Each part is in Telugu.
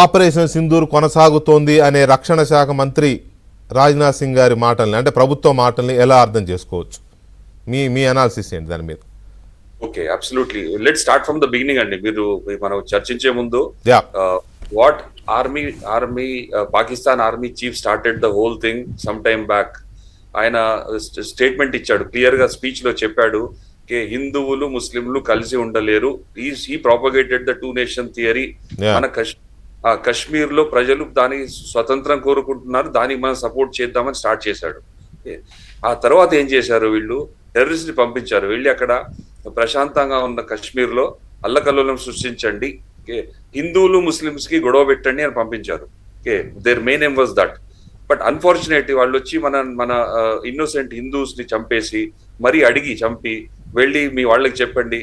ఆపరేషన్ సింధూర్ కొనసాగుతోంది అనే రక్షణ శాఖ మంత్రి రాజ్నాథ్ సింగ్ గారి మాటల్ని, అంటే ప్రభుత్వ మాటల్ని ఎలా అర్థం చేసుకోవచ్చు? మీ అనాలిసిస్ ఏంటి దాని మీద? Okay, absolutely. Let start from the beginning అండి. మనం చర్చించే ముందు what army Pakistan army chief started the whole thing some time back. ఆయన స్టేట్మెంట్ ఇచ్చాడు, క్లియర్ గా స్పీచ్ లో చెప్పాడు, హిందువులు ముస్లింలు కలిసి ఉండలేరు. ఈ propagated the two nation theory. మన కశ్మీర్ లో ప్రజలు దాని స్వతంత్రం కోరుకుంటున్నారు, దానికి మనం సపోర్ట్ చేద్దామని స్టార్ట్ చేశాడు. ఆ తర్వాత ఏం చేశారు, వీళ్ళు టెర్రరిస్ట్ ని పంపించారు. వెళ్ళి అక్కడ ప్రశాంతంగా ఉన్న కశ్మీర్ లో అల్లకల్లోలం సృష్టించండి, హిందువులు ముస్లిమ్స్ కి గొడవ పెట్టండి అని పంపించారు. Their main aim was that. But unfortunately వాళ్ళు వచ్చి మన ఇన్నోసెంట్ హిందూస్ ని చంపేసి మరీ అడిగి చంపి వెళ్ళి మీ వాళ్ళకి చెప్పండి,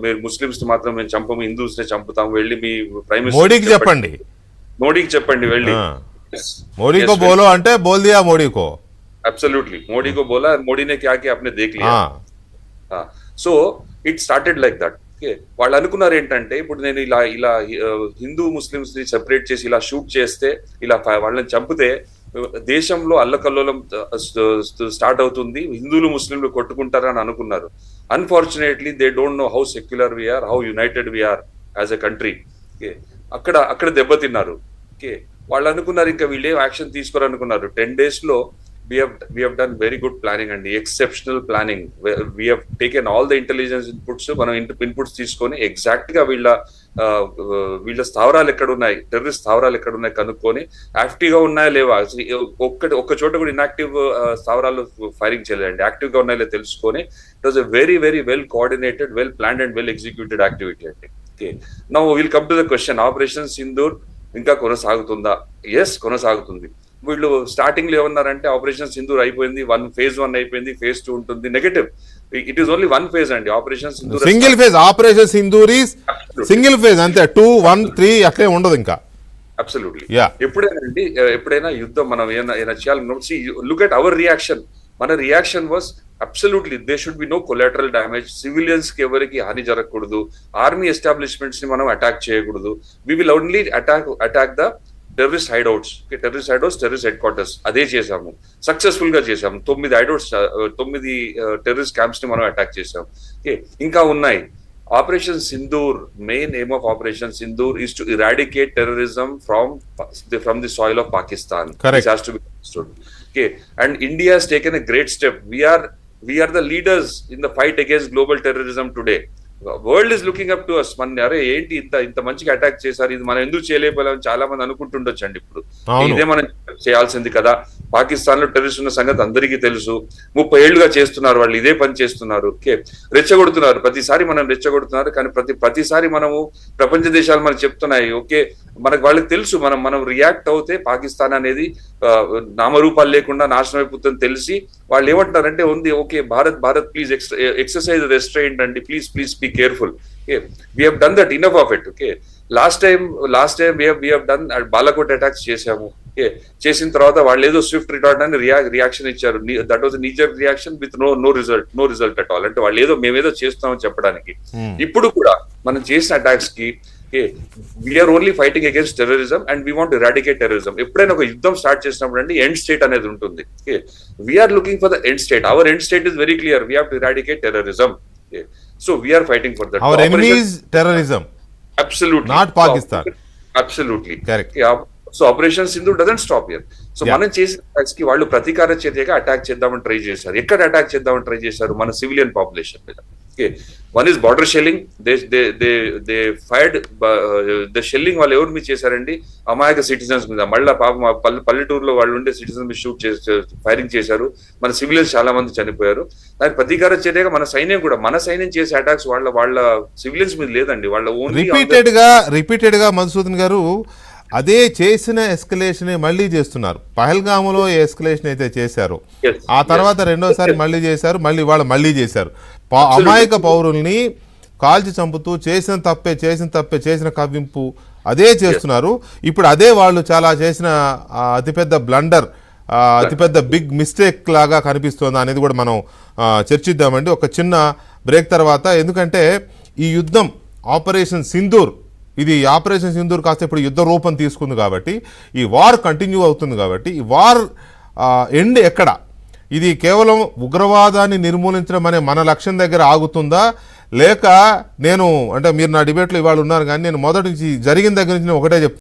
మీరు ముస్లిమ్స్ ని మాత్రం మేము చంపము, హిందూస్ ని చంపుతాం, వెళ్ళి మీ ప్రైమ్ మినిస్టర్ మోడీకి చెప్పండి వెళ్ళి. మోడీకో బోలో అంటే బోల్ దియా మోడీకో. అబ్సల్యూట్లీ, మోడీకో బోలా, మోడీనే క్యా కి అప్నే దేఖ్ లియా. So it started like that. వాళ్ళు అనుకున్నారు ఏంటంటే, ఇప్పుడు నేను ఇలా హిందూ ముస్లిమ్స్ ని సెపరేట్ చేసి ఇలా షూట్ చేస్తే, ఇలా వాళ్ళని చంపితే దేశంలో అల్లకల్లోలం స్టార్ట్ అవుతుంది, హిందువులు ముస్లింలు కొట్టుకుంటారని అనుకున్నారు. Unfortunately they don't know how secular we are, how united we are as a country. అక్కడ దెబ్బతిన్నారు. వాళ్ళు అనుకున్నారు ఇంకా వీళ్ళే యాక్షన్ తీసుకోరనుకున్నారు. 10 days లో we have done very good planning and exceptional planning. We have taken all the intelligence inputs, మనం ఇన్పుట్స్ తీసుకొని ఎగ్జాక్ట్ గా వీళ్ళ స్థావరాలు ఎక్కడ ఉన్నాయి, టెర్రరిస్ట్ స్థావరాలు ఎక్కడ ఉన్నాయి కనుక్కొని, యాక్టివ్ గా ఉన్నాయా లేవా, ఒక్క చోట కూడా ఇన్యాక్టివ్ స్థావరాలు ఫైరింగ్ చేయలేదండి, యాక్టివ్ గా ఉన్నాయో తెలుసుకొని it was a very very well coordinated, well planned and well executed activity అండి. Now will come to the question, operation Sindoor ఇంకా కొనసాగుతుందా? ఎస్, కొనసాగుతుంది. వీళ్ళు స్టార్టింగ్ లో ఏమన్నారంటే ఆపరేషన్ సింధూర్ అయిపోయింది, phase 1 అయిపోయింది, phase 2 ఉంటుంది. Negative, it is only 1 phase అండి. Operation Sindoor single phase. Operation Sindoor is single phase అంతే. 2, 1, 3 అట్లే ఉండదు ఇంకా. అబ్సల్యూట్లీ. ఎప్పుడైనా యుద్ధం మనం ఏమైనా చేయాలన్నప్పుడు, లుక్ ఎట్ అవర్ రియాక్షన్. మన reaction was absolutely they should be no collateral damage, civilians కి ఎవరికి హాని జరగకూడదు, ఆర్మీ ఎస్టాబ్లిష్మెంట్స్ ని మనం అటాక్ చేయకూడదు. We will only attack the terrorist hideouts, terrorist headquarters. అదే చేసాము, సక్సెస్ఫుల్ గా చేసాము. 9 హైడౌట్స్, 9 టెర్రరిస్ట్ క్యాంప్స్ ని మనం అటాక్ చేసాం. ఇంకా ఉన్నాయి. Operation Sindoor, main aim of operation Sindoor is to eradicate terrorism from the soil of Pakistan. Correct. This has to be understood. And India has taken a great step. We are the leaders in the fight against global terrorism today. World is looking up to us. మన అరే ఏంటి ఇంత మంచిగా అటాక్ చేశారు, ఇది మనం ఎందుకు చేయలేకపోయామని చాలా మంది అనుకుంటుండొచ్చు అండి. ఇప్పుడు ఇదే మనం చేయాల్సింది కదా. పాకిస్తాన్ లో టెర్రరిస్ట్ ఉన్న సంగతి అందరికీ తెలుసు. 30 ఏళ్లుగా చేస్తున్నారు వాళ్ళు, ఇదే పని చేస్తున్నారు. రెచ్చగొడుతున్నారు, ప్రతిసారి మనం రెచ్చగొడుతున్నారు. కానీ ప్రతిసారి మనము ప్రపంచ దేశాలు మనకు చెప్తున్నాయి, వాళ్ళకి తెలుసు మనం రియాక్ట్ అవుతే పాకిస్తాన్ అనేది నామరూపాలు లేకుండా నాశనం అయిపోతుందని తెలిసి వాళ్ళు ఏమంటారంటే, ఉంది భారత్ ప్లీజ్ ఎక్సర్సైజ్ రెస్ట్రెయింట్ అండి, please be careful. We have done that, enough of it. Last time we have done Balakot attacks చేసాము. చేసిన తర్వాత వాళ్ళు ఏదో స్విఫ్ట్ రిటార్ట్ అని రియాక్షన్ ఇచ్చారు. That was neither reaction with no result at all. అంటే వాళ్ళు మేమేదో చేస్తామని చెప్పడానికి. ఇప్పుడు కూడా మనం చేసిన అటాక్స్ కి we are only fighting against terrorism and we want eradicate terrorism. ఎప్పుడైనా ఒక యుద్ధం స్టార్ట్ చేసినప్పుడు అండి ఎండ్ స్టేట్ అనేది ఉంటుంది. We are looking for the end state. Our end state is very clear, we have to eradicate terrorism. So we are fighting for that. Our enemy is terrorism. Absolutely. Not Pakistan. Absolutely. Correct. So Operation Sindoor doesn't stop here. So మనం చేసిన అటాక్స్ కి వాళ్ళు ప్రతీకార చర్యగా అటాక్ చేద్దామని ట్రై చేశారు. ఎక్కడ అటాక్ చేద్దామని ట్రై చేశారు? మన సివిలియన్ పాపులేషన్ మీద. One is border shelling. They fired the shelling. వాళ్ళు ఎవరి మీద చేశారండి? అమాయక సిటిజన్స్ మీద. మళ్ళా పాపం పల్లెటూరులో వాళ్ళు ఉండే సిటిజన్స్ మీద ఫైరింగ్ చేశారు. మన సివిలియన్స్ చాలా మంది చనిపోయారు. దానికి ప్రతీకార చర్యగా మన సైన్యం చేసే అటాక్స్ వాళ్ళ సివిలియన్స్ మీద లేదండి. వాళ్ళ ఓన్లీ రిపీటెడ్ గా మధుసూదన్ గారు అదే చేసిన ఎస్కలేషన్ మళ్ళీ చేస్తున్నారు. పహల్గాములో ఎస్కలేషన్ అయితే చేశారు, ఆ తర్వాత రెండోసారి మళ్ళీ చేశారు, మళ్ళీ చేశారు. అమాయక పౌరుల్ని కాల్చి చంపుతూ చేసిన తప్పే కవ్వింపు అదే చేస్తున్నారు. ఇప్పుడు అదే వాళ్ళు చాలా చేసిన అతిపెద్ద బ్లండర్, అతిపెద్ద బిగ్ మిస్టేక్ లాగా కనిపిస్తోంది అనేది కూడా మనం చర్చిద్దామండి ఒక చిన్న బ్రేక్ తర్వాత. ఎందుకంటే ఈ యుద్ధం ఆపరేషన్ సింధూర్ ఇది ఆపరేషన్ సింధూర్ కాస్త ఇప్పుడు యుద్ధ రూపం తీసుకుంది కాబట్టి, ఈ వార్ కంటిన్యూ అవుతుంది కాబట్టి, ఈ వార్ ఎండ్ ఎక్కడ? ఇది కేవలం ఉగ్రవాదాన్ని నిర్మూలించడం అనే మన లక్ష్యం దగ్గర ఆగుతుందా, లేక నేను అంటే మీరు నా డిబేట్లో ఇవాళ ఉన్నారు కానీ నేను మొదటి నుంచి జరిగిన దగ్గర నుంచి నేను ఒకటే చెప్తాను,